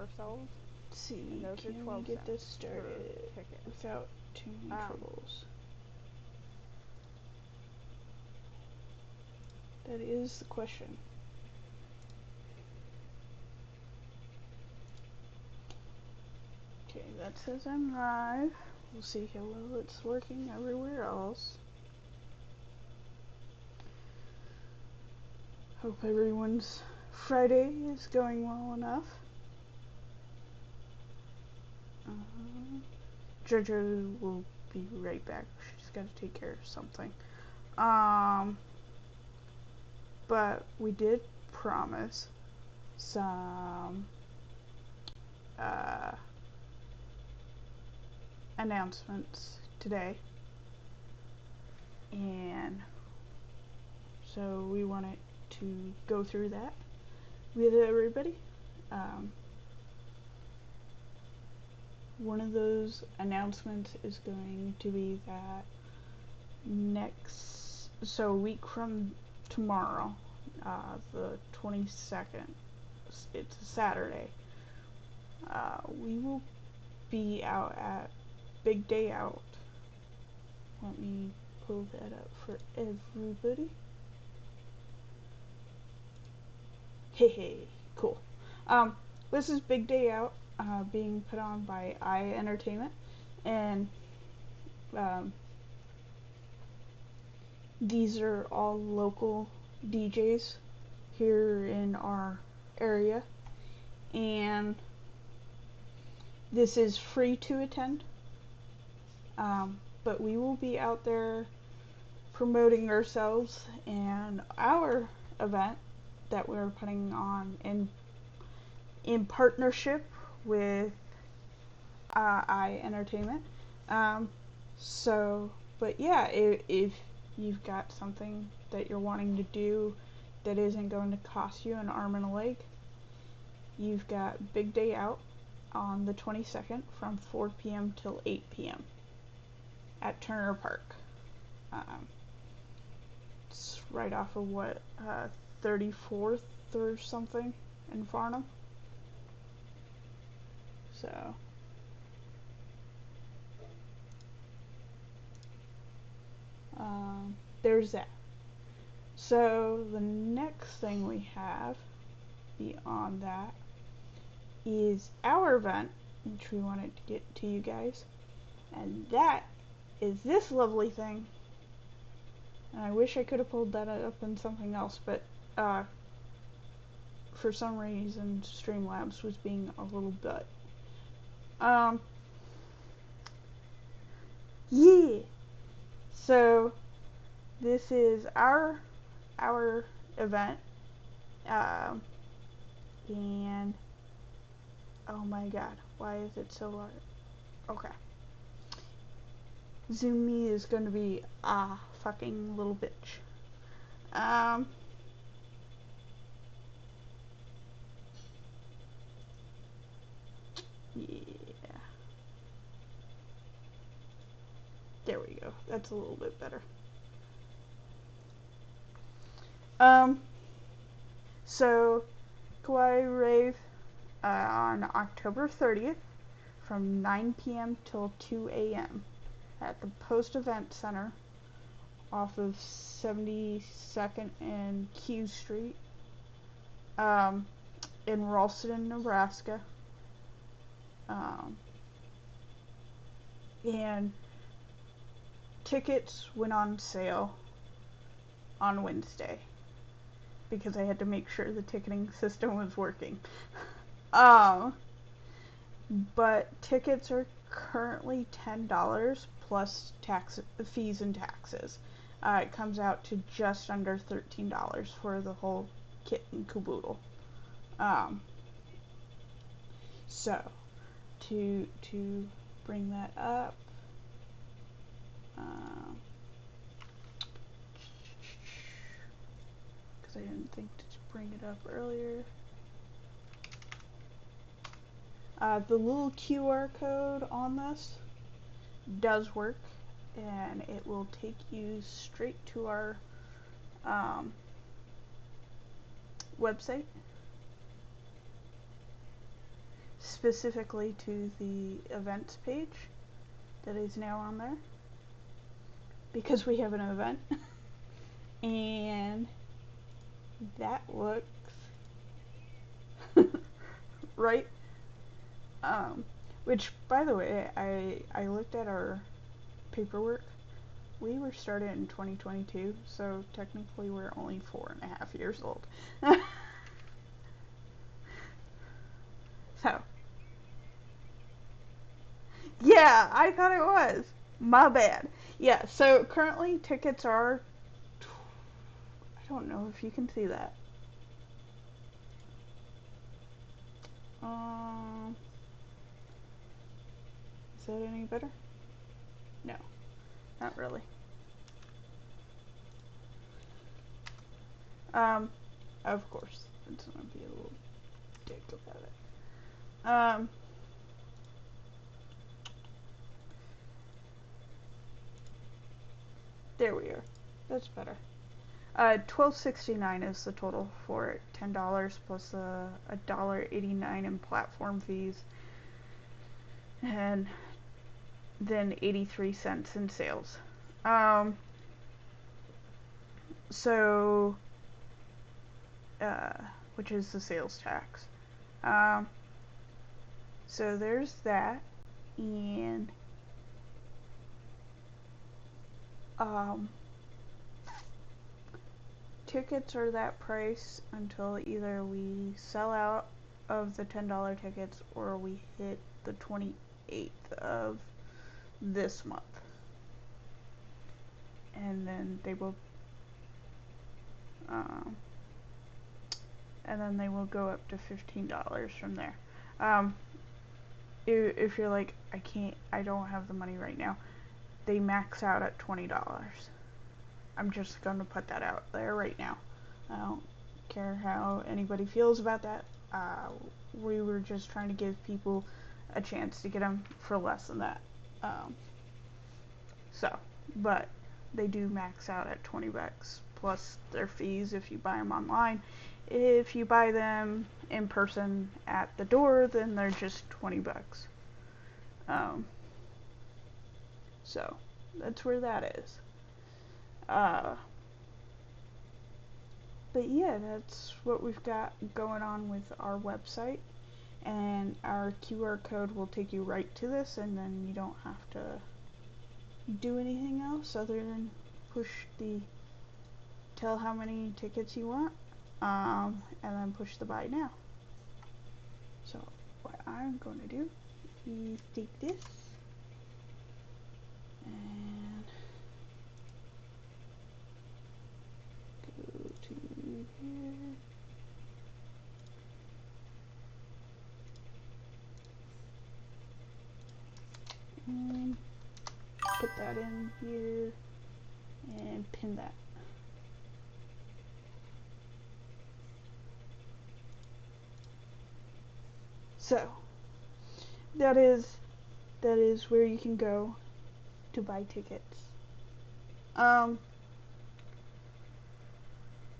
ourselves. Let's see, And those are can 12 we get this cents started per ticket. without too many troubles? That is the question. Okay, that says I'm live. We'll see how well it's working everywhere else. Hope everyone's Friday is going well enough. Jojo will be right back. She's got to take care of something. But we did promise some announcements today, and so we wanted to go through that with everybody. One of those announcements is going to be that a week from tomorrow, the 22nd, it's a Saturday, we will be out at Big Day Out. Let me pull that up for everybody. Hey, cool. This is Big Day Out, being put on by Entertainment, and these are all local DJs here in our area, and this is free to attend, but we will be out there promoting ourselves and our event that we're putting on in partnership with Entertainment. But yeah, if you've got something that you're wanting to do that isn't going to cost you an arm and a leg, you've got Big Day Out on the 22nd from 4 p.m. till 8 p.m. at Turner Park. It's right off of 34th or something in Farnham. So there's that. So the next thing we have beyond that is our event, which we wanted to get to you guys, and that is this lovely thing. And I wish I could have pulled that up in something else, but for some reason Streamlabs was being a little butt. Yeah. So this is our event, and oh my god, why is it so large? Okay. Zoom me is going to be a fucking little bitch. Yeah. There we go. That's a little bit better. So Kauai Rave on October 30th from 9 p.m. till 2 a.m. at the Post Event Center off of 72nd and Q Street, in Ralston, Nebraska. And tickets went on sale on Wednesday because I had to make sure the ticketing system was working. But tickets are currently $10 plus fees and taxes. It comes out to just under $13 for the whole kit and caboodle. So to bring that up, because I didn't think to bring it up earlier. The little QR code on this does work, and it will take you straight to our website. specifically to the events page that is now on there because we have an event. And that looks right. Which, by the way, I looked at our paperwork. We were started in 2022, so technically we're only 4.5 years old. So, yeah, I thought it was. My bad. Yeah, so currently tickets are, I don't know if you can see that. Um, is that any better? No, not really. Um, of course, it's gonna be a little dick about it. There we are. That's better. $12.69 is the total for it. $10 plus a $1.89 in platform fees, and then 83 cents in sales. Um, so, uh, which is the sales tax. Um, so there's that, and um, tickets are that price until either we sell out of the $10 tickets or we hit the 28th of this month. And then they will um, go up to $15 from there. Um, if you're like, I don't have the money right now, they max out at $20. I'm just going to put that out there right now. I don't care how anybody feels about that. We were just trying to give people a chance to get them for less than that. But they do max out at 20 bucks plus their fees if you buy them online. If you buy them in person at the door, then they're just 20 bucks. So that's where that is. But yeah, that's what we've got going on with our website. And our QR code will take you right to this, and then you don't have to do anything else other than push the tell how many tickets you want, and then push the buy now. So what I'm going to do is take this and go to here. And put that in here and pin that. So that is where you can go to buy tickets.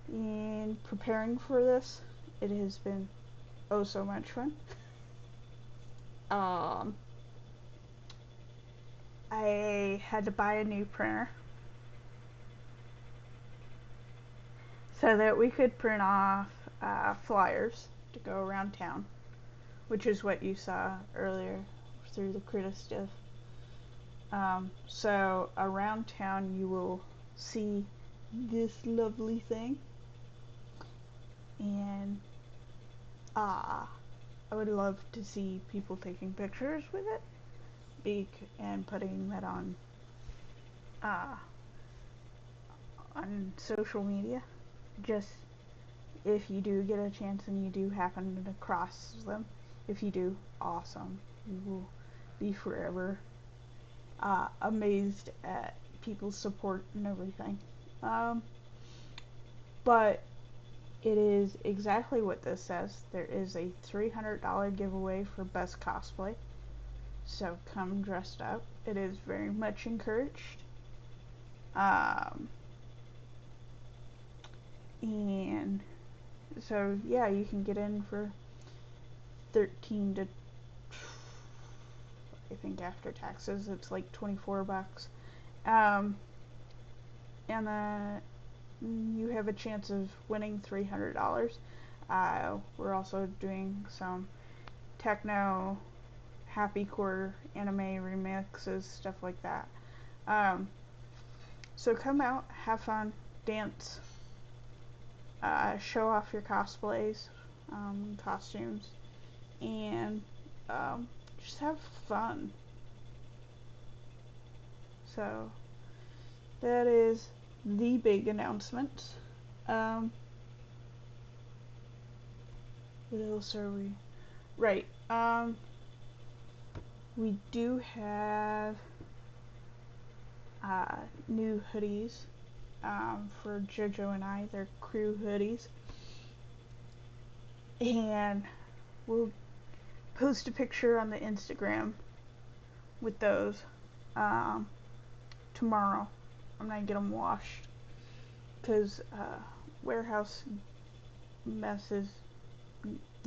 In preparing for this, it has been oh so much fun. I had to buy a new printer so that we could print off flyers to go around town, which is what you saw earlier through the critter stuff. So around town you will see this lovely thing, and I would love to see people taking pictures with it and putting that on social media. Just if you do get a chance and you do happen to cross them, if you do, awesome. You will be forever amazed at people's support and everything. But it is exactly what this says. There is a $300 giveaway for best cosplay. So come dressed up. It is very much encouraged. And so yeah, you can get in for $13 to I think after taxes it's like $24. Um, and then you have a chance of winning $300. We're also doing some techno, happycore anime remixes, stuff like that. Um, so come out, have fun, dance, show off your cosplays, costumes, and just have fun. So that is the big announcement. Um, what else are we? Right. We do have new hoodies for Jojo and I. They're crew hoodies, and we'll post a picture on the Instagram with those um, tomorrow. I'm gonna get them washed because warehouse mess is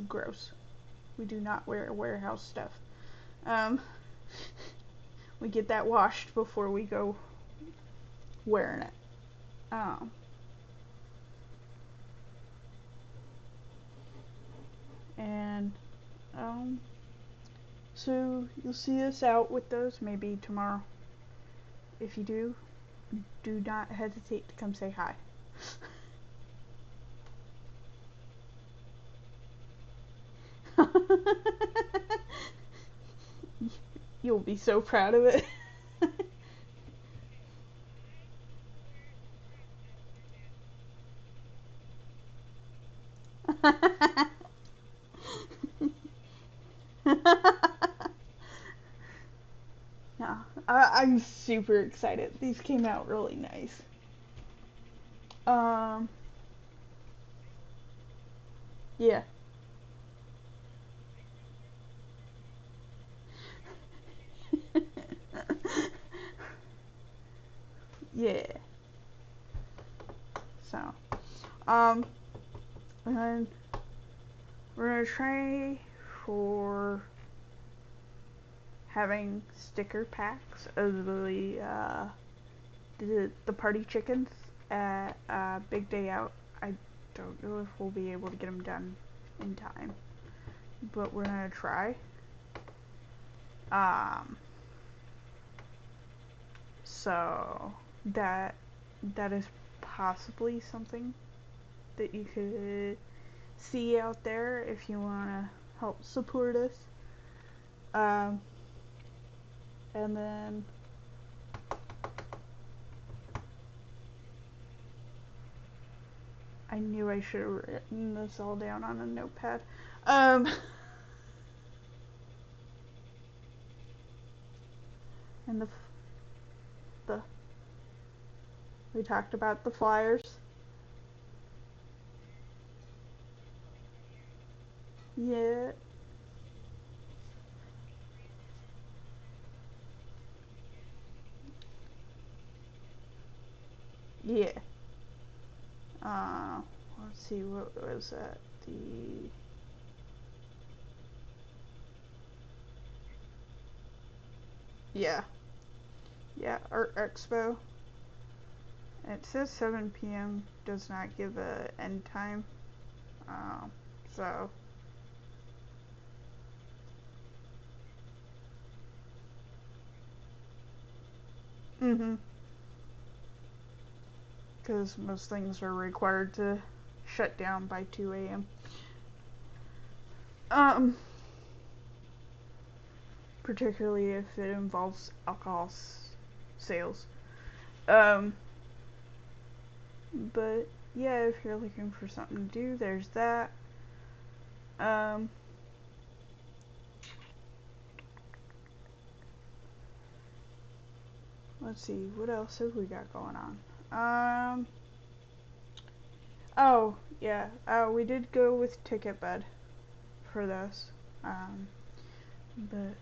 gross. We do not wear warehouse stuff. Um, we get that washed before we go wearing it. Um, and so you'll see us out with those maybe tomorrow. If you do not hesitate to come say hi. You'll be so proud of it. No, I'm super excited. These came out really nice. Um, yeah. Yeah. So, um, and we're gonna try for having sticker packs of the party chickens at Big Day Out. I don't know if we'll be able to get them done in time, but we're gonna try. Um, so that that is possibly something that you could see out there if you want to help support us. Um, and then I knew I should have written this all down on a notepad. Um, and the we talked about the flyers. Yeah, yeah. Uh, let's see, what was that? The yeah, yeah, Art Expo. It says 7 p.m. Does not give a end time. Um, so mm-hmm. Because most things are required to shut down by 2 a.m. Um, particularly if it involves alcohol sales. Um, but yeah, if you're looking for something to do, there's that. Um, let's see, what else have we got going on? Oh yeah, we did go with Ticket Bed for this. Um, but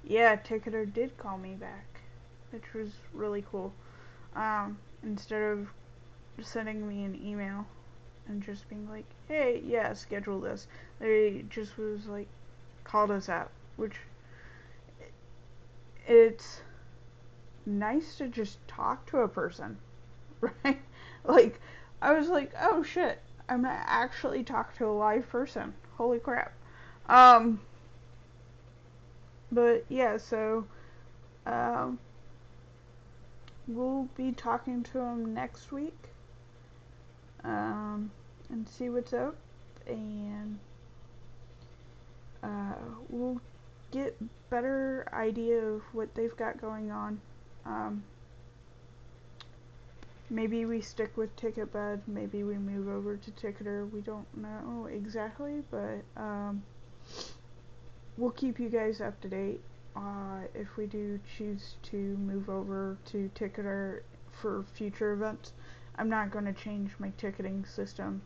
yeah, Ticketer did call me back, which was really cool. Instead of sending me an email and just being like, hey, yeah, schedule this, they just was like, called us out, which it's nice to just talk to a person, right? Like, I was like, oh shit, I'm gonna actually talk to a live person. Holy crap. Um, but yeah, so um, we'll be talking to him next week, um, and see what's up, and we'll get better idea of what they've got going on. Um, Maybe we stick with TicketBed, maybe we move over to Ticketer. We don't know exactly, but we'll keep you guys up to date. If we do choose to move over to Ticketer for future events, I'm not going to change my ticketing system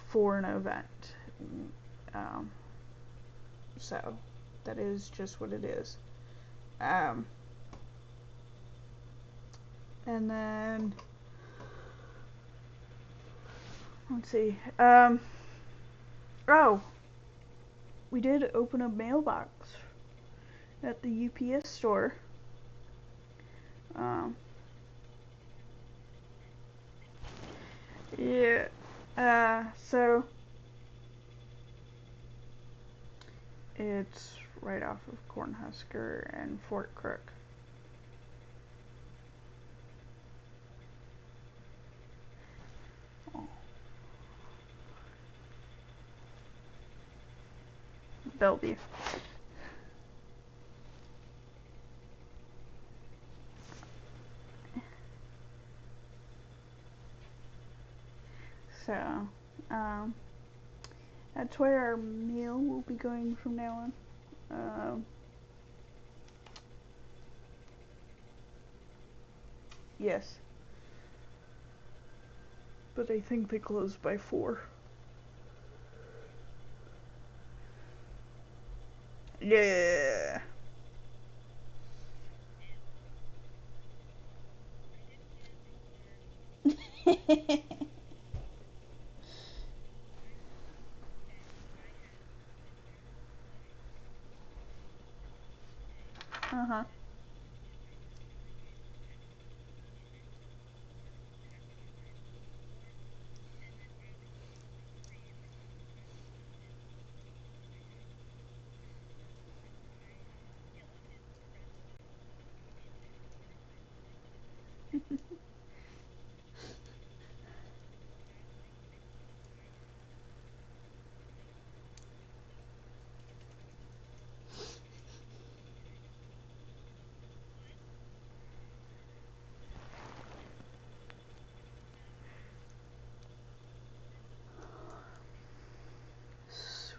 for an event. Um, so that is just what it is. Um, and then let's see. Oh, we did open a mailbox at the UPS store. Um, yeah. So it's right off of Cornhusker and Fort Crook. Oh, Bellevue. So, um, that's where our meal will be going from now on. Yes, but I think they close by 4. Yeah. Uh-huh.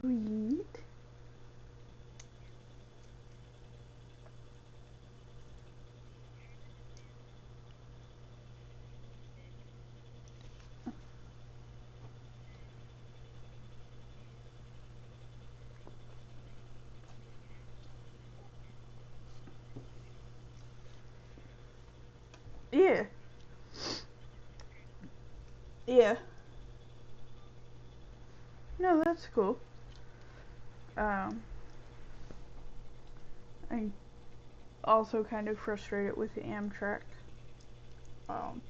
Sweet. Yeah. Yeah. No, that's cool. Um, I'm also kind of frustrated with the Amtrak. Um,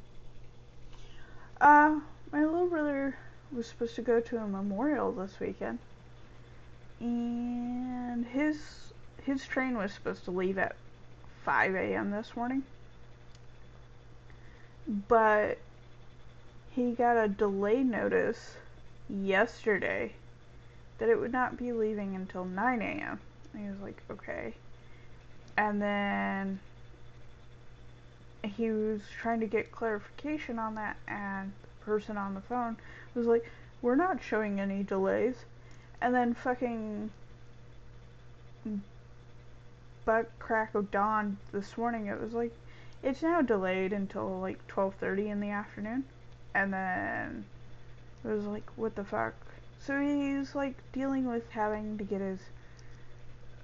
my little brother was supposed to go to a memorial this weekend, and his train was supposed to leave at 5 a.m. this morning, but he got a delay notice yesterday that it would not be leaving until 9 a.m. And he was like, okay. And then he was trying to get clarification on that, and the person on the phone was like, we're not showing any delays. And then fucking butt crack of dawn this morning, it was like, it's now delayed until like 12:30 in the afternoon. And then it was like, what the fuck? So he's like dealing with having to get his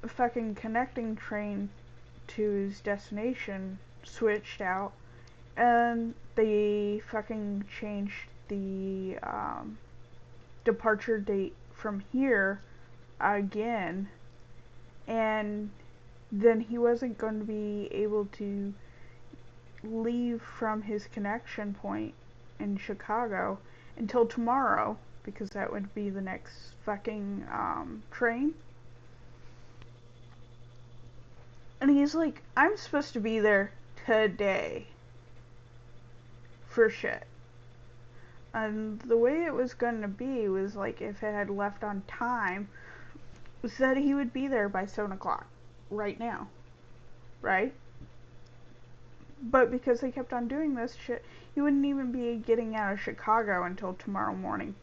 fucking connecting train to his destination switched out, and they fucking changed the departure date from here again, and then he wasn't going to be able to leave from his connection point in Chicago until tomorrow, because that would be the next fucking train. And he's like, I'm supposed to be there today for shit. And the way it was going to be was like, if it had left on time, was that he would be there by 7 o'clock right now, right? But because they kept on doing this shit, he wouldn't even be getting out of Chicago until tomorrow morning.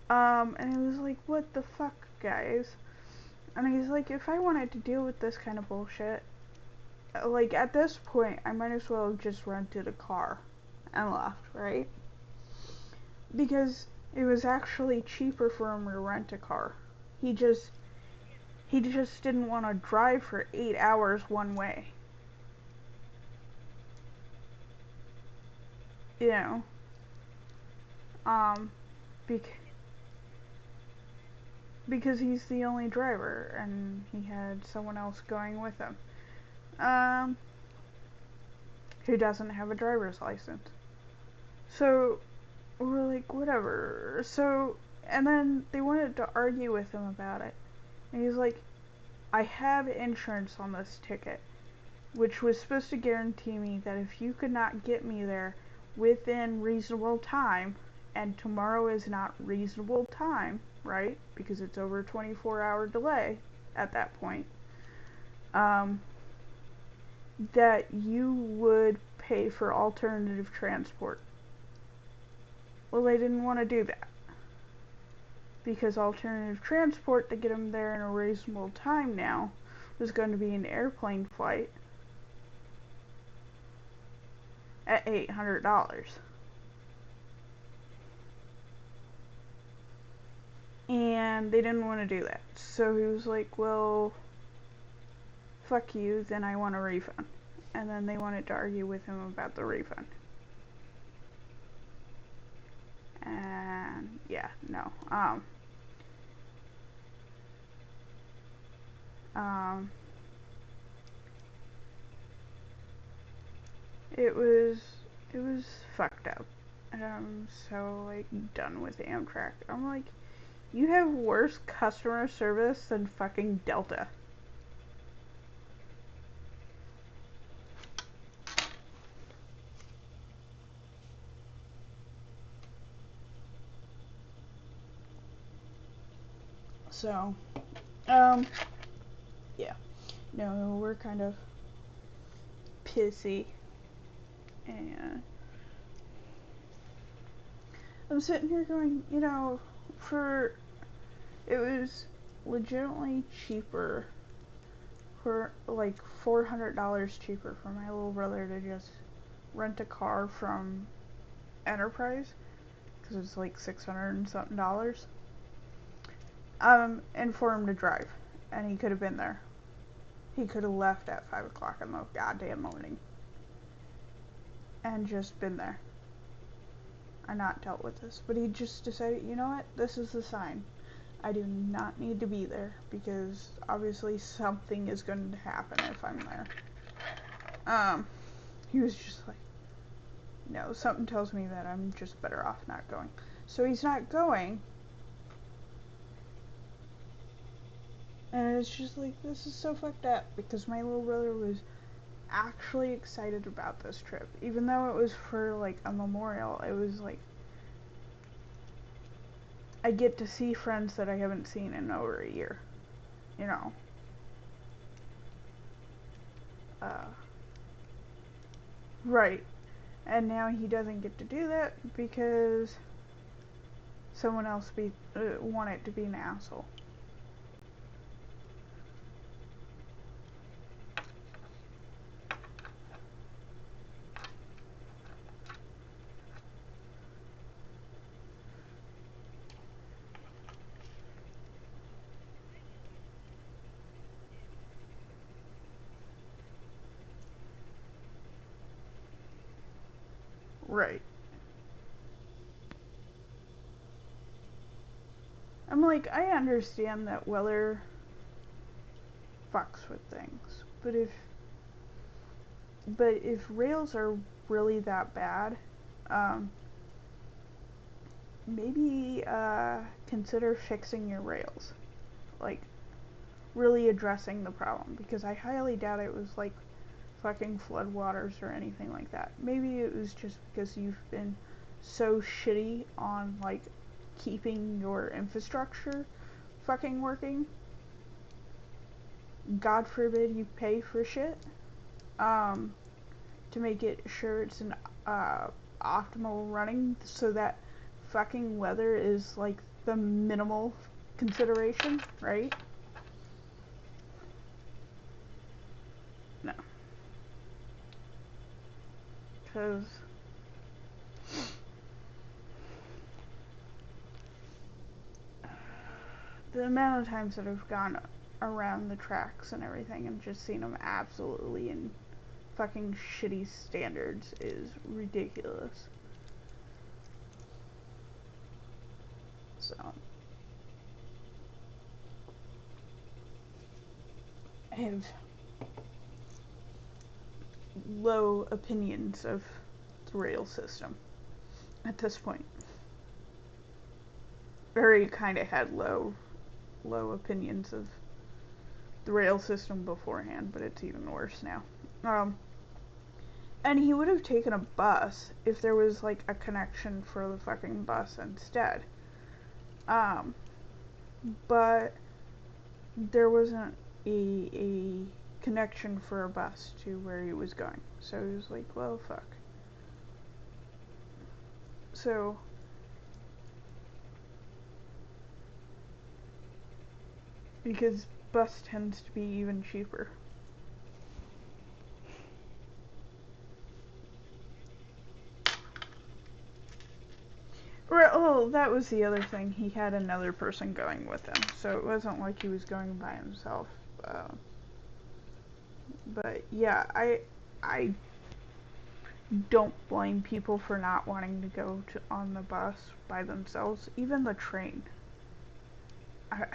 And it was like, what the fuck, guys? And he's like, if I wanted to deal with this kind of bullshit, like, at this point, I might as well have just rented a car and left, right? Because it was actually cheaper for him to rent a car. He just didn't want to drive for 8 hours one way. You know? Bec- because he's the only driver, and he had someone else going with him. Who doesn't have a driver's license. So, we're like, whatever. So, and then they wanted to argue with him about it. And he's like, I have insurance on this ticket, which was supposed to guarantee me that if you could not get me there within reasonable time, and tomorrow is not reasonable time, right? Because it's over a 24-hour delay at that point. That you would pay for alternative transport. Well, they didn't want to do that. Because alternative transport to get them there in a reasonable time now was going to be an airplane flight at $800. And they didn't want to do that. So he was like, well, fuck you, then I want a refund. And then they wanted to argue with him about the refund. And yeah, no. It was fucked up. And I'm so like done with Amtrak. I'm like, you have worse customer service than fucking Delta. So, yeah. No, we're kind of pissy. And I'm sitting here going, you know, it was legitimately cheaper, for like $400 cheaper for my little brother to just rent a car from Enterprise, because it's like 600 and something dollars, and for him to drive, and he could have been there. He could have left at 5 o'clock in the goddamn morning and just been there and not dealt with this. But he just decided, you know what, this is the sign. I do not need to be there, because obviously something is going to happen if I'm there. He was just like, no, something tells me that I'm just better off not going. So he's not going. And it's just like, this is so fucked up, because my little brother was actually excited about this trip. Even though it was for like a memorial, it was like, I get to see friends that I haven't seen in over a year. You know. Right. And now he doesn't get to do that because someone else wanted to be an asshole. Right. I'm like, I understand that weather fucks with things, but if rails are really that bad, um, maybe consider fixing your rails, like really addressing the problem, because I highly doubt it was like fucking floodwaters or anything like that. Maybe it was just because you've been so shitty on like keeping your infrastructure fucking working. God forbid you pay for shit um, to make it sure it's an optimal running, so that fucking weather is like the minimal consideration, right? No, because the amount of times that I've gone around the tracks and everything and just seen them absolutely in fucking shitty standards is ridiculous. So I have low opinions of the rail system at this point. I already kind of had low opinions of the rail system beforehand, but it's even worse now. And he would have taken a bus if there was like a connection for the fucking bus instead. Um, but there wasn't a connection for a bus to where he was going. So he was like, well, fuck. So because bus tends to be even cheaper. Oh, that was the other thing. He had another person going with him, so it wasn't like he was going by himself. But yeah, I don't blame people for not wanting to go on the bus by themselves. Even the train. I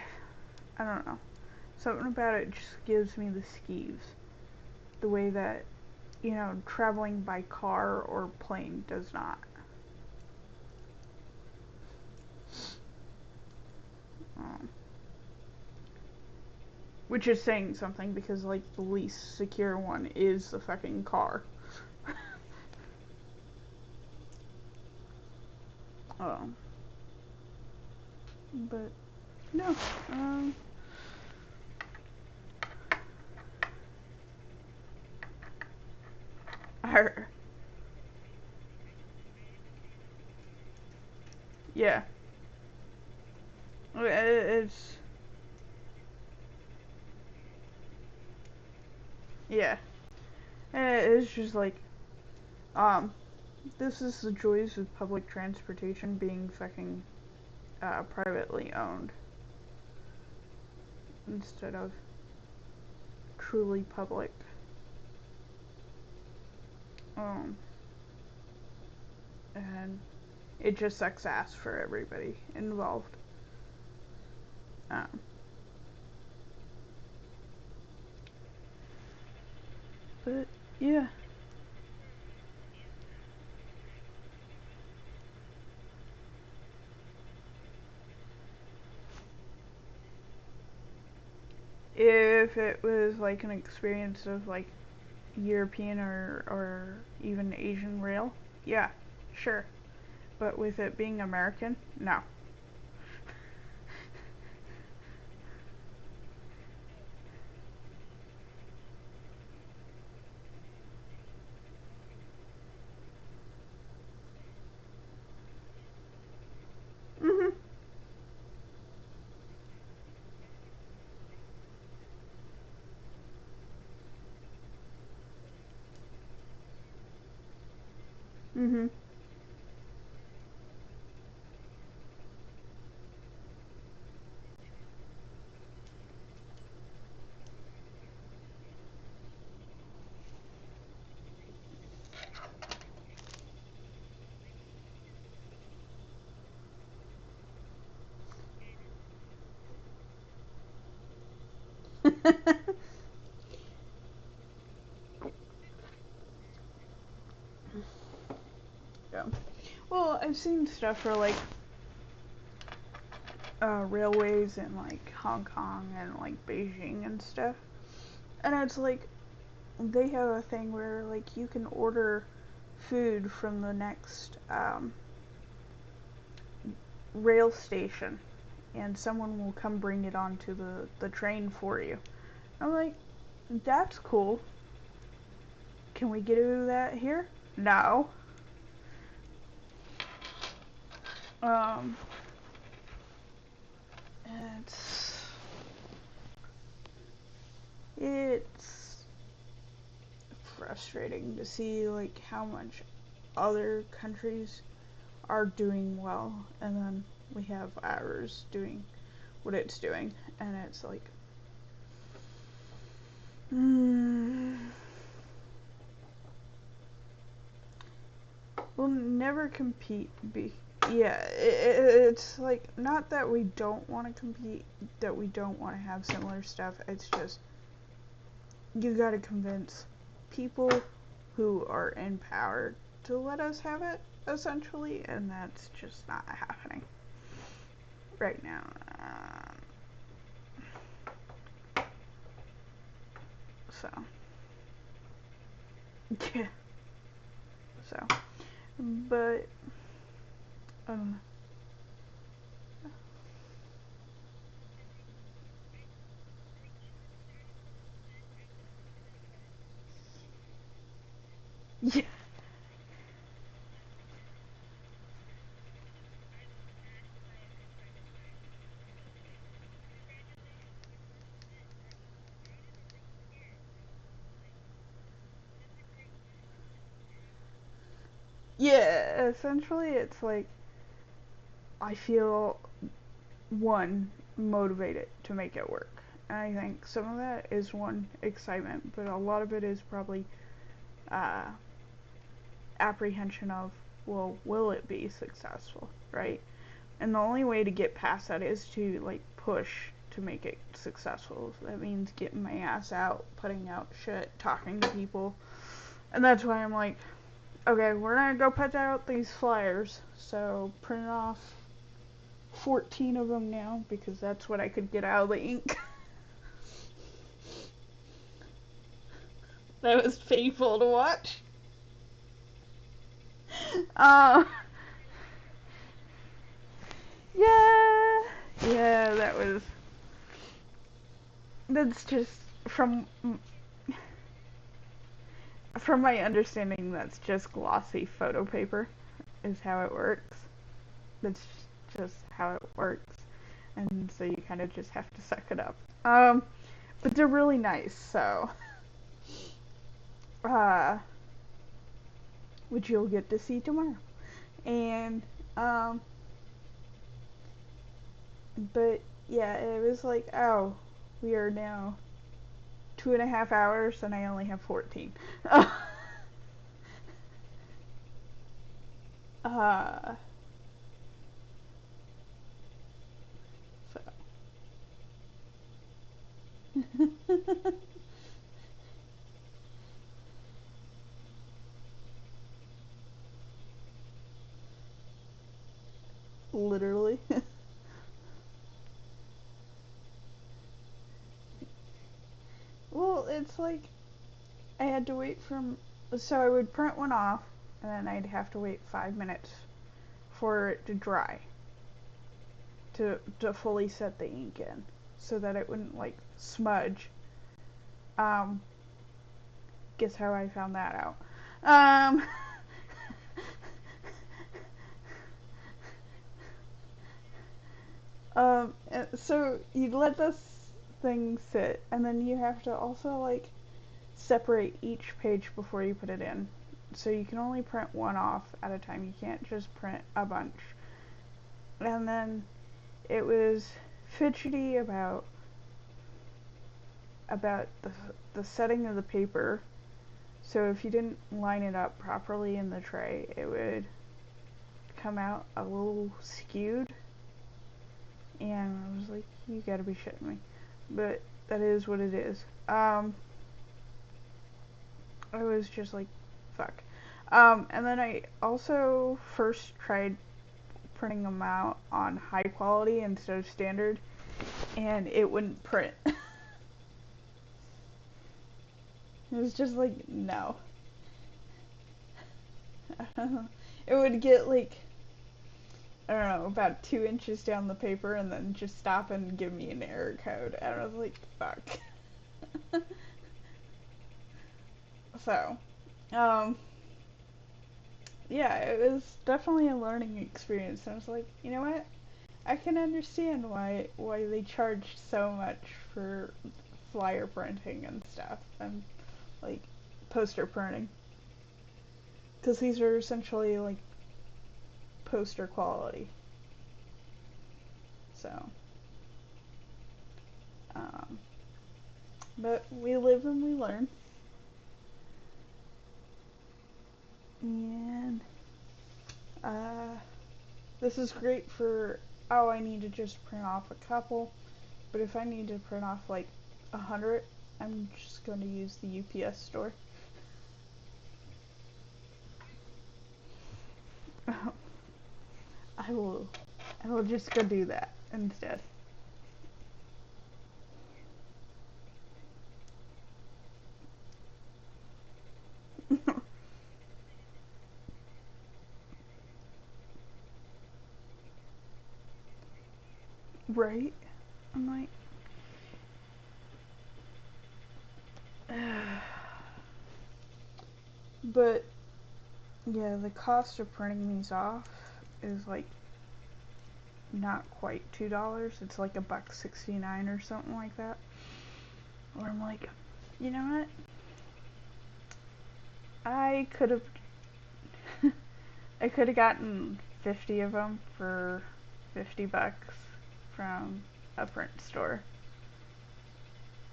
I don't know. Something about it just gives me the skeeves. The way that, traveling by car or plane does not. Um, which is saying something, because like the least secure one is the fucking car. um, but no. Our, yeah. It's yeah. It's just like um this is the joys of public transportation being fucking privately owned instead of truly public. Um, and it just sucks ass for everybody involved. Um, but yeah, if it was like an experience of like European or even Asian rail, yeah, sure. But with it being American, no. Mhm. Mhm. Yeah. Well, I've seen stuff for like railways in like Hong Kong and like Beijing and stuff, and it's like they have a thing where like you can order food from the next rail station, and someone will come bring it onto the train for you. I'm like, that's cool. Can we do that here? No. Um, it's it's frustrating to see like how much other countries are doing well, and then we have ours doing what it's doing, and it's like, we'll never compete. Yeah, it's like not that we don't want to compete, that we don't want to have similar stuff. It's just you got to convince people who are in power to let us have it, essentially, and that's just not happening right now. So, yeah. So, but, um, yeah. Yeah, essentially, it's like I feel one motivated to make it work. And I think some of that is one excitement, but a lot of it is probably uh, apprehension of, well, will it be successful, right? And the only way to get past that is to like push to make it successful. So that means getting my ass out, putting out shit, talking to people. And that's why I'm like, okay, we're gonna go put out these flyers. So print off 14 of them now because that's what I could get out of the ink. That was painful to watch. Uh, yeah, yeah, that's just from my understanding, that's just glossy photo paper, is how it works. That's just how it works, and so you kind of just have to suck it up. But they're really nice, so uh, which you'll get to see tomorrow. And um, but yeah, it was like, oh, we are now 2.5 hours, and I only have 14. uh, so. Literally. Well, it's like I had to wait so I would print one off, and then I'd have to wait 5 minutes for it to dry to fully set the ink in, so that it wouldn't like smudge. Um, guess how I found that out? Um, so you let this thing sit, and then you have to also like separate each page before you put it in. So you can only print one off at a time. You can't just print a bunch. And then it was fidgety about the setting of the paper. So if you didn't line it up properly in the tray, it would come out a little skewed. And I was like, you gotta be shitting me. but that is what it is. I was just like, fuck. And then I also first tried printing them out on high quality instead of standard, and it wouldn't print. It was just like, no. It would get like, I don't know, about 2 inches down the paper and then just stop and give me an error code. And I was like, fuck. So, um, yeah, it was definitely a learning experience. And I was like, you know what? I can understand why they charge so much for flyer printing and stuff and like poster printing, because these are essentially like poster quality. So, um, but we live and we learn. And uh, this is great for, oh, I need to just print off a couple, but if I need to print off like 100, I'm just going to use the UPS store. I will I will just go do that instead. Right? I'm like, but yeah, the cost of printing these off is like not quite $2. It's like $1.69 or something like that. Where I'm like, you know what? I could have I could have gotten 50 of them for $50 from a print store.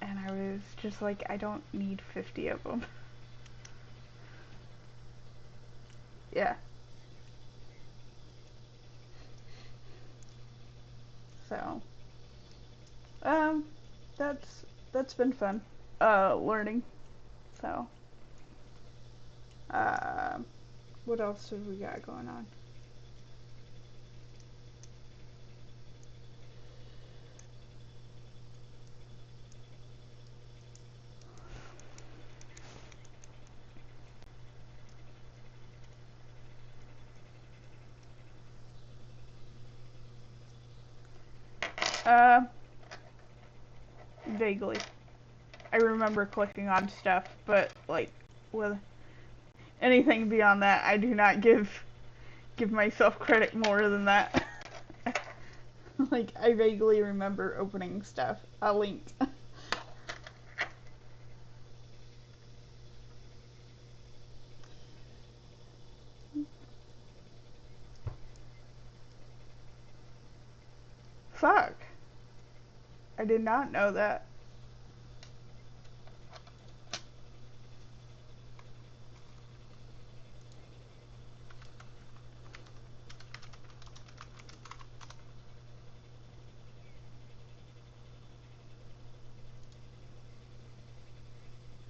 And I was just like, I don't need 50 of them. Yeah. So, um, that's been fun. Learning. So, uh, what else have we got going on? Uh, Vaguely. I remember clicking on stuff, but like with anything beyond that, I do not give myself credit more than that. Like, I vaguely remember opening stuff. A link. Fuck. I did not know that.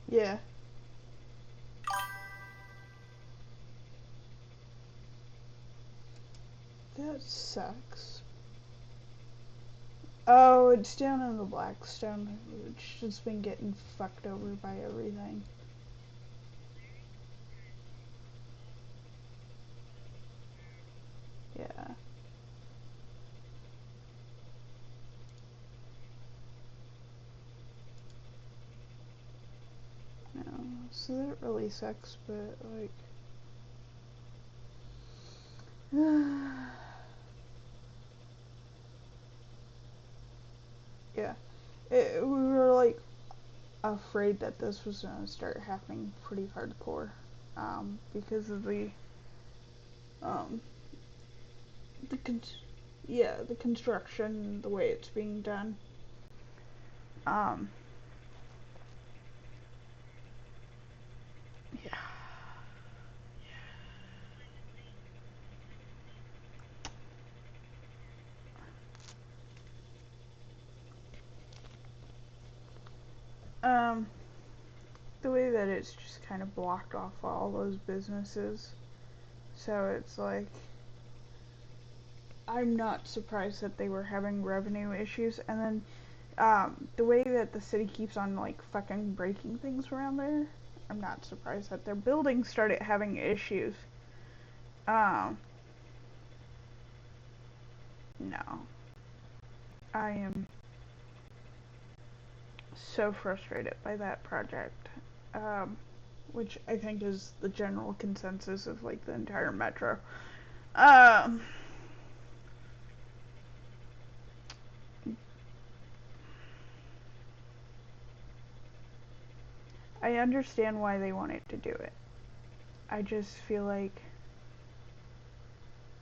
Yeah. That sucks. Oh, it's down in the Blackstone. It's just been getting fucked over by everything. Yeah. No. So that really sucks, but like. Yeah. We were like afraid that this was gonna start happening pretty hardcore. Because of um, the yeah, the construction, the way it's being done. Um, yeah. Um, the way that it's just kind of blocked off all those businesses. So it's like, I'm not surprised that they were having revenue issues. And then the way that the city keeps on like fucking breaking things around there, I'm not surprised that their buildings started having issues. Um, no. I am so frustrated by that project. Which I think is the general consensus of like the entire metro. Um, I understand why they wanted to do it. I just feel like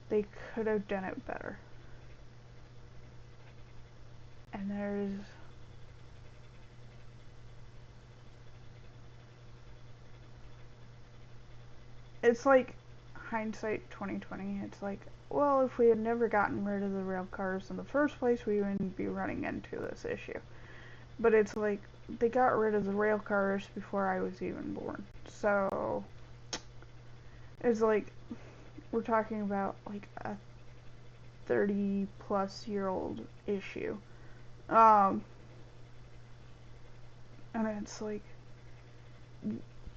they could have done it better. And it's like hindsight 2020. It's like, well, if we had never gotten rid of the rail cars in the first place, we wouldn't be running into this issue. But it's like, they got rid of the rail cars before I was even born. So, it's like, we're talking about like a 30 plus year old issue. Um, and it's like,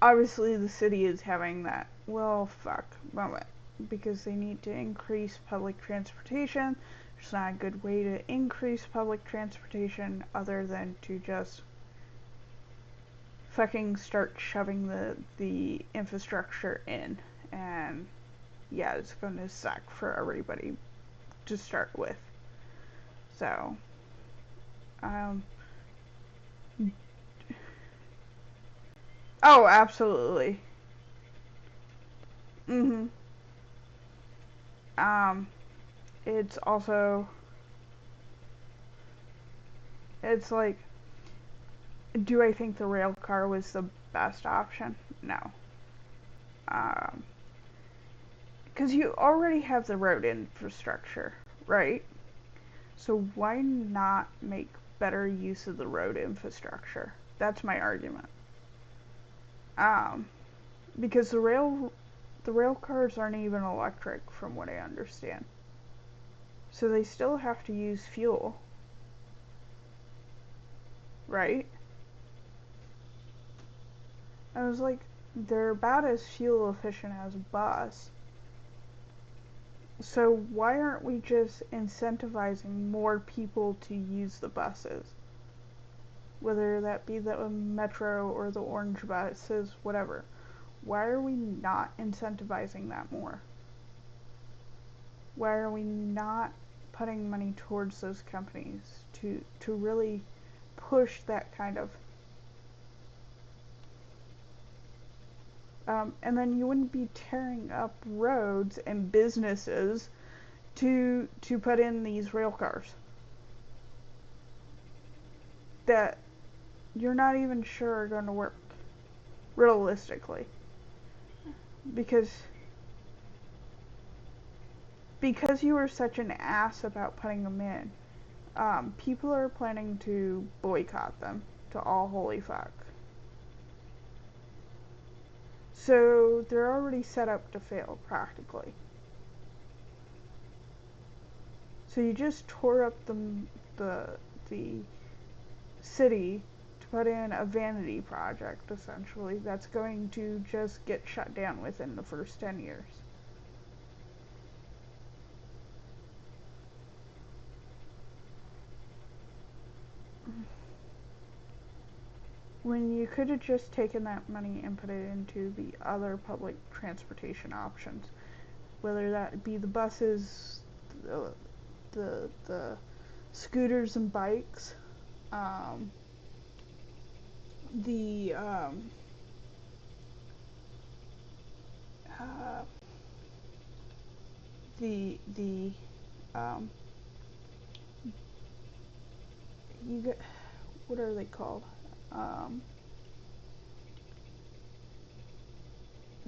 obviously the city is having that, well, fuck moment, because they need to increase public transportation. There's not a good way to increase public transportation other than to just fucking start shoving the infrastructure in. And yeah, it's going to suck for everybody to start with. So, um, oh, absolutely. Mhm. Um, it's also, it's like, do I think the rail car was the best option? No. Um, because you already have the road infrastructure, right? So why not make better use of the road infrastructure? That's my argument. Um, because the rail cars aren't even electric, from what I understand. So they still have to use fuel, right? I was like, they're about as fuel efficient as a bus. So why aren't we just incentivizing more people to use the buses? Whether that be the metro or the orange buses, whatever. Why are we not incentivizing that more? Why are we not putting money towards those companies to really push that kind of and then you wouldn't be tearing up roads and businesses to put in these rail cars that you're not even sure are going to work realistically, because you were such an ass about putting them in. People are planning to boycott them to all holy fuck. So they're already set up to fail practically. So you just tore up the city to put in a vanity project, essentially, that's going to just get shut down within the first 10 years. When you could have just taken that money and put it into the other public transportation options, whether that be the buses, the scooters and bikes, um, the uh, the um, you get, what are they called? Um,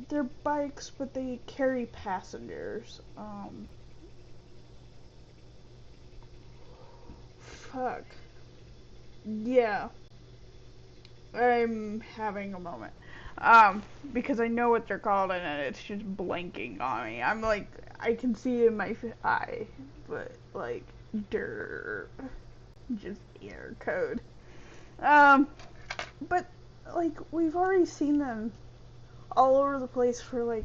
they're bikes, but they carry passengers. Fuck. Yeah. I'm having a moment. Because I know what they're called and it's just blanking on me. I'm like, I can see it in my eye, but like, just error code. Um, but like, we've already seen them all over the place for like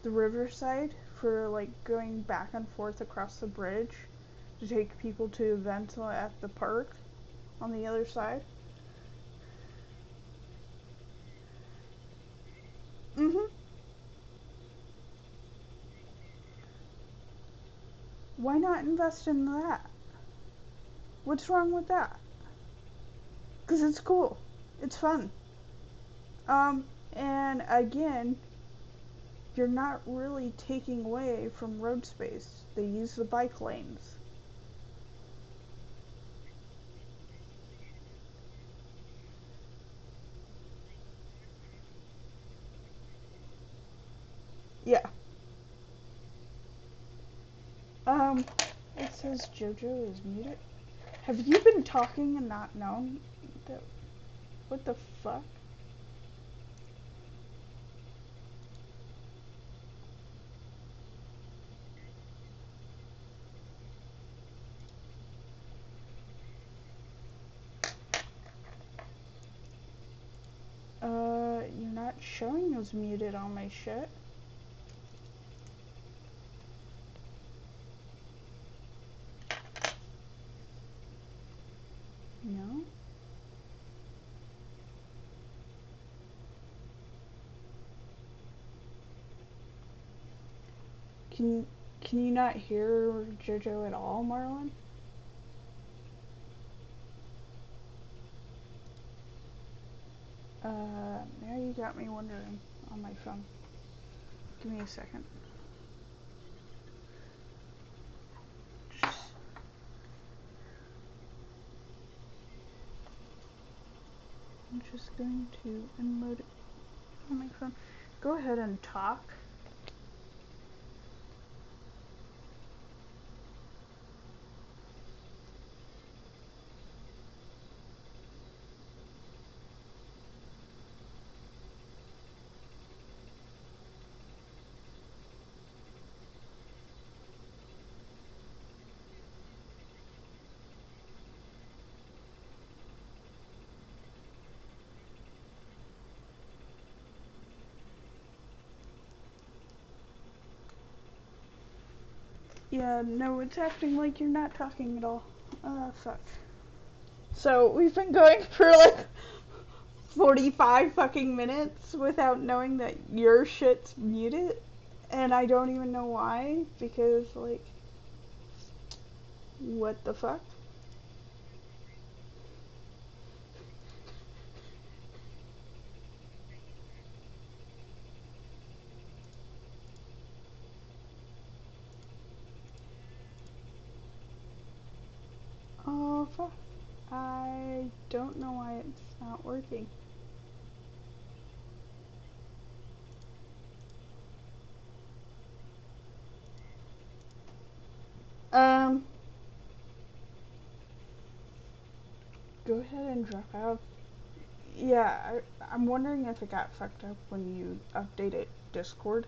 the riverside, for like going back and forth across the bridge to take people to events at the park on the other side. Mm-hmm. Why not invest in that? What's wrong with that? Because it's cool. It's fun. Um, and again, you're not really taking away from road space. They use the bike lanes. Yeah. Um, it says Jojo is muted. Have you been talking and not known that? What the fuck? You're not showing as muted on my shit. No? Can can you not hear Jojo at all, Marlon? Now you got me wondering on my phone. Give me a second. I'm just going to unload it on my phone. Go ahead and talk. Yeah, no, it's acting like you're not talking at all. Fuck. So, we've been going for like 45 fucking minutes without knowing that your shit's muted. And I don't even know why, because, like, what the fuck? Oh, fuck. I don't know why it's not working. Um, go ahead and drop out. Yeah, I'm wondering if it got fucked up when you updated Discord.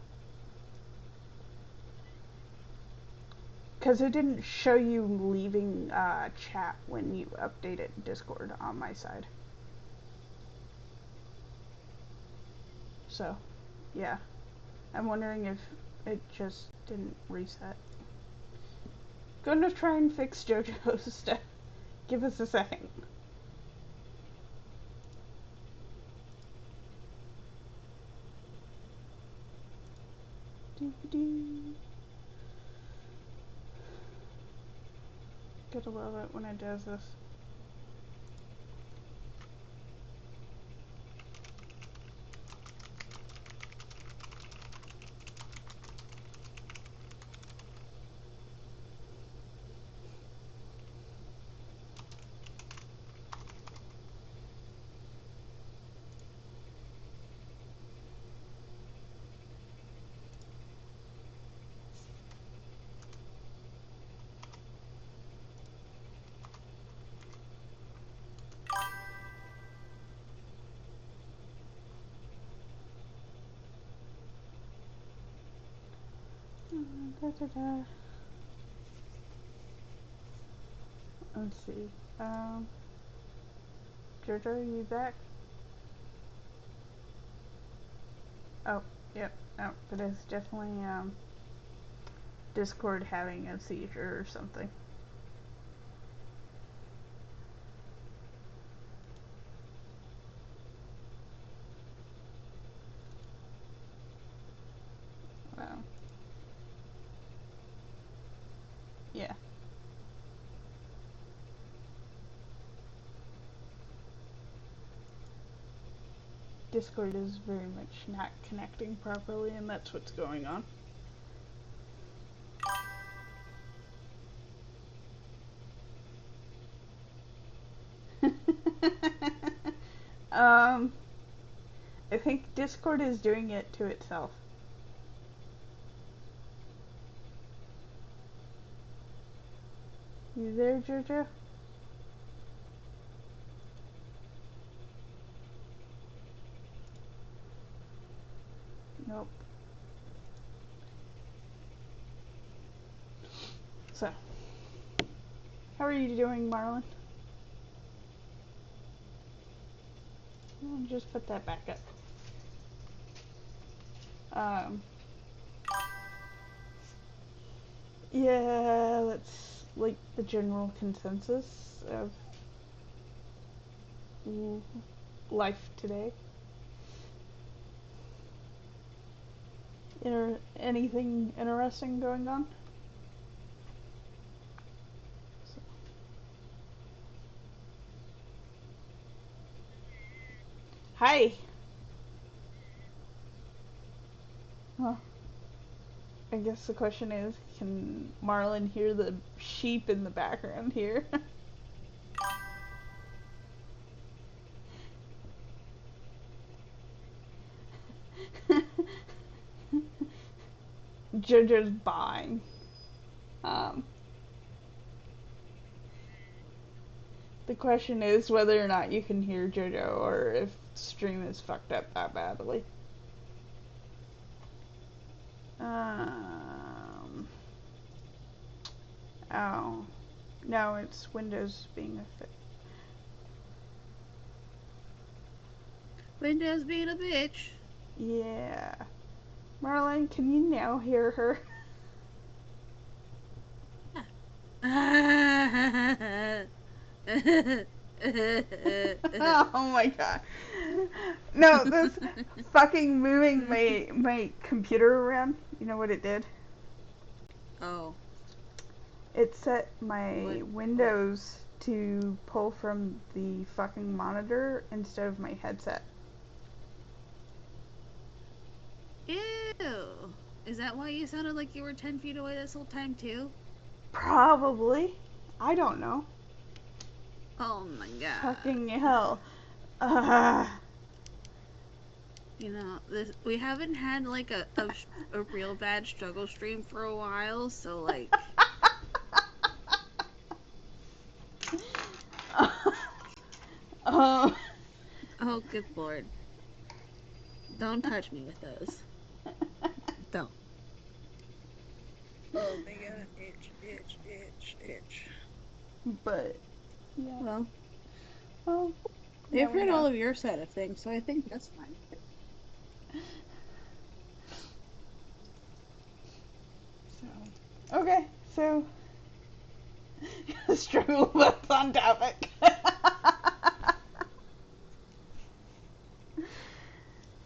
Because it didn't show you leaving chat when you updated Discord on my side. So, yeah. I'm wondering if it just didn't reset. Gonna try and fix JoJo's stuff. Give us a second. Doo-doo. Gotta love it when it does this. Da-da-da. Let's see. Jojo, are you back? Oh, yep. No, but it's definitely Discord having a seizure or something. Wow. Yeah. Discord is very much not connecting properly, and that's what's going on. um, I think Discord is doing it to itself. You there, Jojo? Nope. So, how are you doing, Marlon? I'll just put that back up. Yeah, that's like the general consensus of life today. Anything interesting going on? So. Hi. Well, I guess the question is, can Marlon hear the sheep in the background here? Jojo's buying. Um, the question is whether or not you can hear Jojo or if stream is fucked up that badly. Um, oh, no, it's Windows being a fit. Windows being a bitch. Yeah. Marlon, can you now hear her? Oh my god. No, this fucking moving my computer around. You know what it did? Oh, It set my what? Windows to pull from the fucking monitor instead of my headset. Ew. Is that why you sounded like you were 10 feet away this whole time, too? Probably. I don't know. Oh my god. Fucking hell. Uh, You know, this we haven't had like a real bad struggle stream for a while, so like, uh, oh good lord. Don't touch me with those. Don't. Oh my god, itch, itch, itch, itch. but yeah. Well, Well, now they've we heard all know. of your side of things, so I think that's fine. So okay, so struggle bus on topic.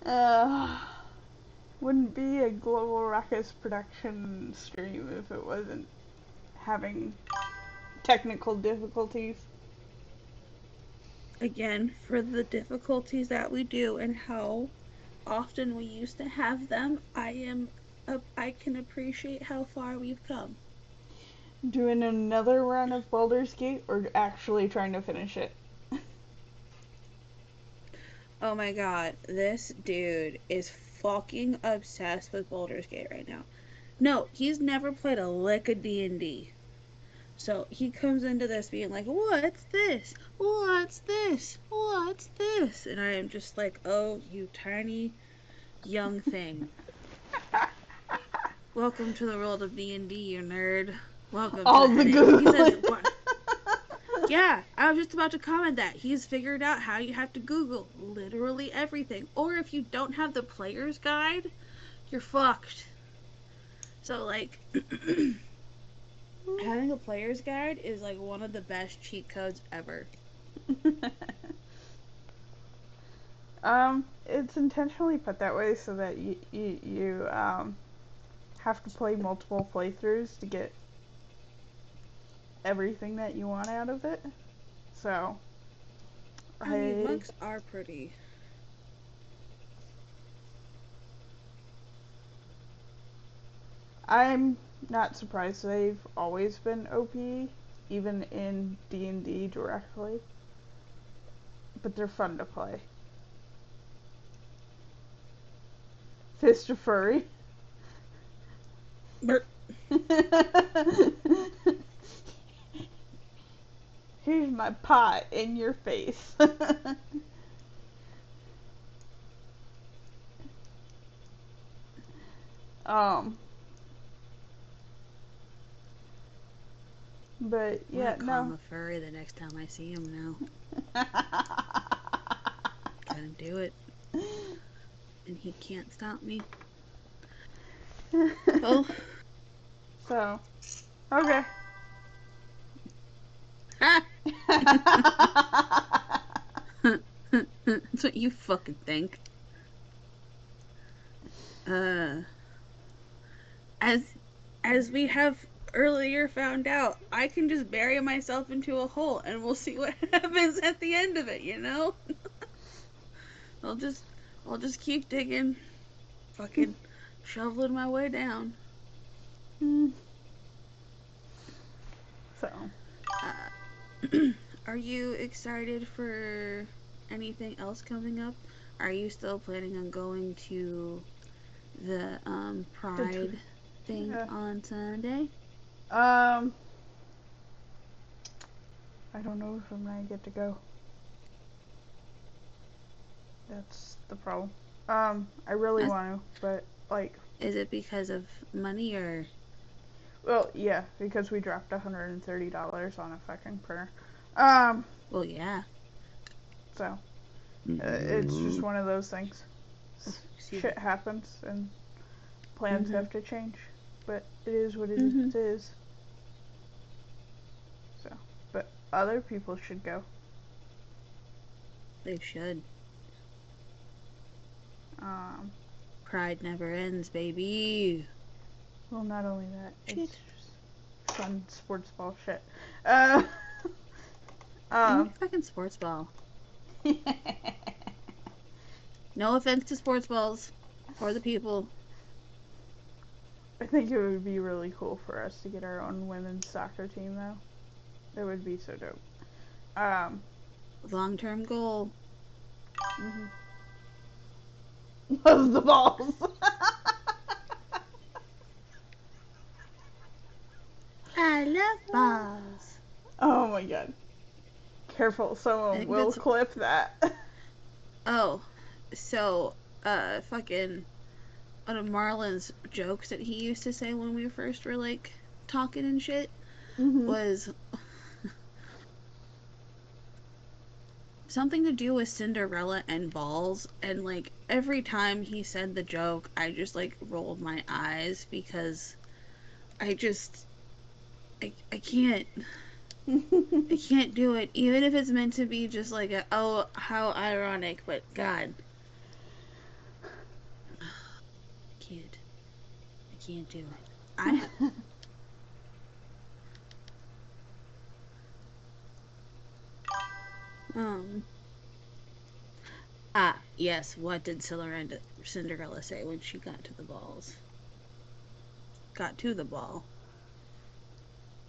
uh, wouldn't be a Global Ruckus production stream if it wasn't having technical difficulties. Again, for the difficulties that we do and how often we used to have them, I can appreciate how far we've come. Doing another run of Baldur's Gate or actually trying to finish it? Oh my god, this dude is fucking obsessed with Baldur's Gate right now. No, he's never played a lick of D&D. So he comes into this being like, "What's this? What's this? What's this?" And I am just like, "Oh, you tiny young thing." Welcome to the world of D&D, you nerd. Welcome to All the the headache. He says, Googling. what? Yeah, I was just about to comment that. He's figured out how you have to Google literally everything. Or if you don't have the player's guide, you're fucked. So, like, having a player's guide is, like, one of the best cheat codes ever. It's intentionally put that way so that you have to play multiple playthroughs to get everything that you want out of it. So, I mean, I monks are pretty. I'm not surprised. They've always been OP, even in D&D directly. But they're fun to play. Fist of Furry. Here's my pot in your face. um, but I'm gonna yeah, call him no. a furry the next time I see him now. Gonna do it. And he can't stop me. Well, So, okay. that's what you fucking think. Uh, as as we have earlier found out, I can just bury myself into a hole and we'll see what happens at the end of it, you know? I'll just I'll just keep digging, fucking shoveling my way down. So, Are you excited for anything else coming up? Are you still planning on going to the the tw- Pride thing yeah. on Sunday? Um, I don't know if I'm gonna get to go. That's the problem. I really That's, want to, but like, is it because of money or? well, yeah, because we dropped $130 on a fucking printer. Um, Well, yeah. so it's just one of those things. Excuse Shit me. happens, and plans Mhm. have to change. But it is what it Mhm. is. So, but other people should go. They should. Um, Pride never ends, baby. well, not only that, it's Shit. just fun sports ball shit. Uh, um, Fucking sports ball. No offense to sports balls or the people. I think it would be really cool for us to get our own women's soccer team, though. That would be so dope. Um, Long term goal. mhm. Love the balls. I love balls. Oh my god. Careful, I someone think will that's. clip that. Oh, so fucking one of Marlon's jokes that he used to say when we first were like talking and shit Mhm. was something to do with Cinderella and balls, and like every time he said the joke I just like rolled my eyes because I just I can't do it even if it's meant to be just like a oh how ironic, but god can't I can't do it. I um yes, what did Cinderella say when she got to the balls? Got to the ball.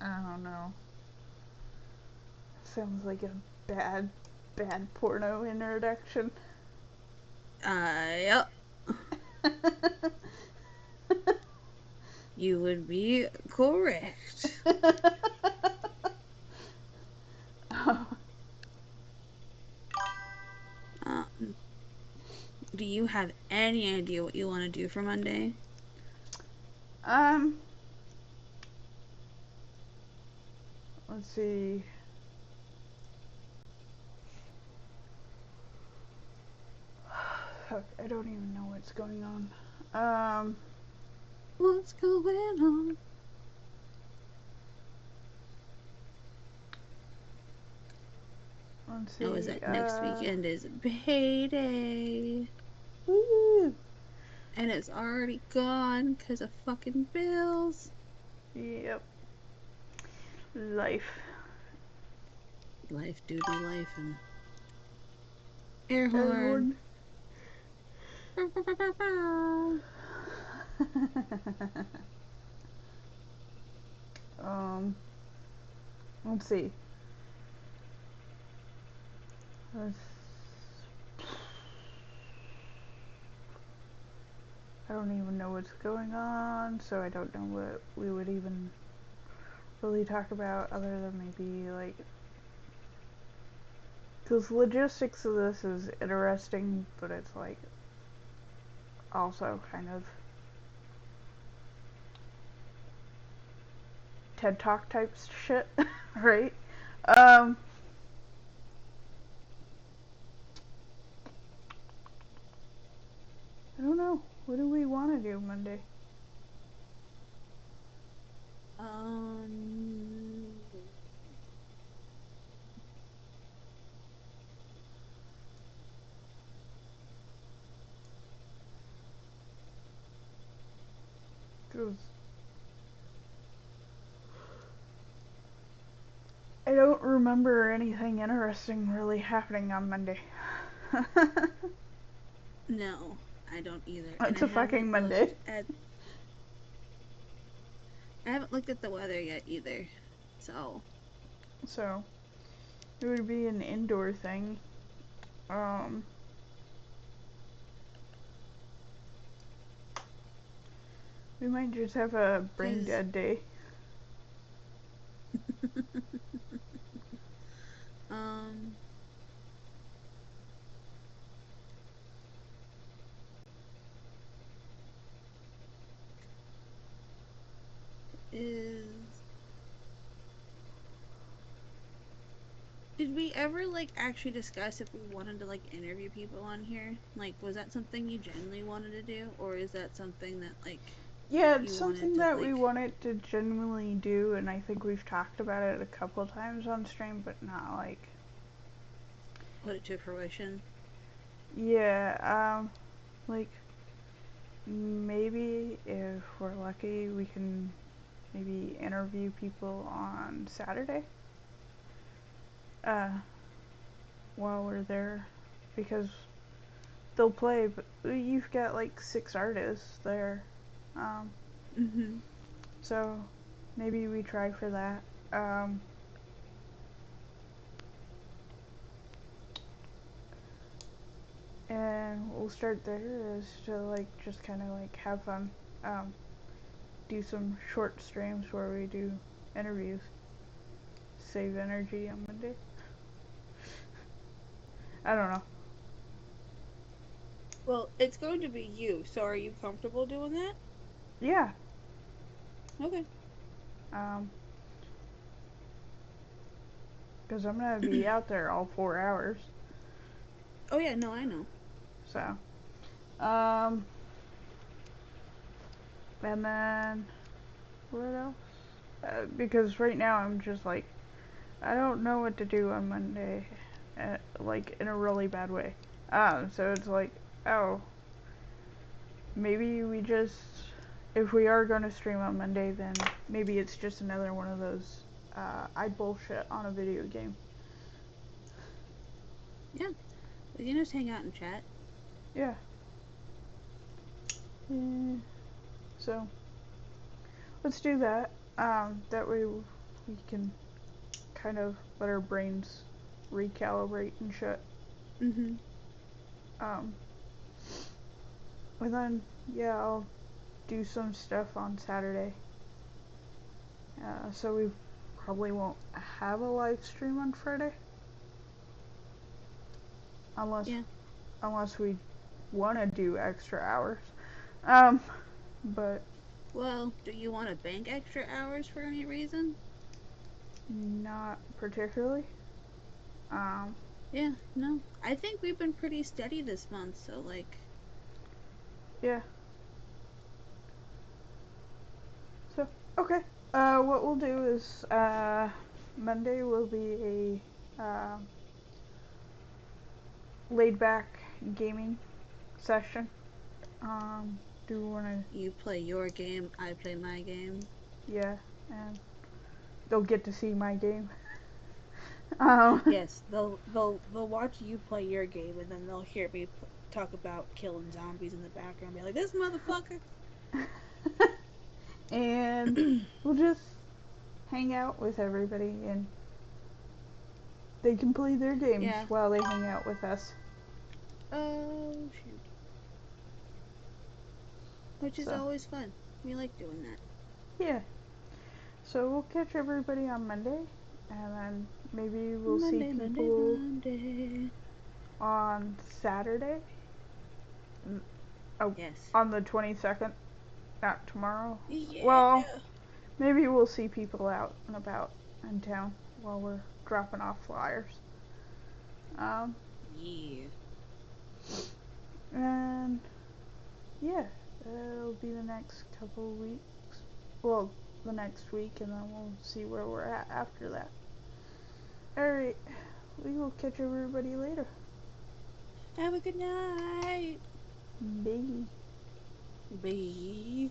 I don't know. Sounds like a bad, bad porno introduction. Yep. You would be correct. Um, do you have any idea what you want to do for Monday? Um, let's see. Fuck, I don't even know what's going on. What's going on? Let's Oh, is see. that next weekend is payday. Woo! And it's already gone because of fucking bills. Yep. Life. Life, duty, life, and air horn. Everyone. um, let's see. Let's, I don't even know what's going on, so I don't know what we would even really talk about other than maybe like, because logistics of this is interesting, but it's like also kind of TED Talk type shit, right? Um, I don't know. What do we want to do Monday? Um, Because I don't remember anything interesting really happening on Monday. no, I don't either. And It's a fucking Monday. I haven't looked at the weather yet either. So, So, it would be an indoor thing. Um, we might just have a brain cause dead day. um is did we ever like actually discuss if we wanted to like interview people on here? Like, was that something you genuinely wanted to do, or is that something that like Yeah, it's you wanted something to that we like wanted to genuinely do, and I think we've talked about it a couple times on stream, but not like. put it to fruition? Yeah, like maybe if we're lucky, we can maybe interview people on Saturday. Uh, while we're there, because they'll play, but you've got like 6 artists there. Um, Mm-hmm. so maybe we try for that. Um, and we'll start there is to like just kind of like have fun. Um, do some short streams where we do interviews. Save energy on Monday. I don't know. Well, it's going to be you. So, are you comfortable doing that? Yeah. Okay. Um, because I'm gonna be out there all 4 hours. Oh yeah, no, I know. So, um, and then what else? Because right now I'm just like I don't know what to do on Monday, like in a really bad way. So it's like, oh, maybe we just, if we are going to stream on Monday, then maybe it's just another one of those, I bullshit on a video game. Yeah, we can just hang out and chat. Yeah. Yeah. So let's do that. That way we can kind of let our brains recalibrate and shit. Mm-hmm. Um, and then, yeah, I'll do some stuff on Saturday. So we probably won't have a live stream on Friday unless Yeah. unless we want to do extra hours. Um, but Well, do you want to bank extra hours for any reason? Not particularly. Um, Yeah, no. I think we've been pretty steady this month, so like, yeah. So, okay. What we'll do is, Monday will be a, laid back gaming session. Do you wanna, you play your game, I play my game. yeah, and they'll get to see my game. Um, Yes, they'll watch you play your game, and then they'll hear me talk about killing zombies in the background. Be like, this motherfucker. and we'll just hang out with everybody and they can play their games Yeah. while they hang out with us. Oh shoot. Which is So, always fun. We like doing that. yeah. So we'll catch everybody on Monday and then maybe we'll see Monday, Monday, people Monday. on Saturday. Oh, Yes. on the 22nd, not tomorrow. Yeah. Well, maybe we'll see people out and about in town while we're dropping off flyers. Um, Yeah. and yeah, it'll be the next couple of weeks. Well, the next week, and then we'll see where we're at after that. Alright, we will catch everybody later. Have a good night. Bye. Bye.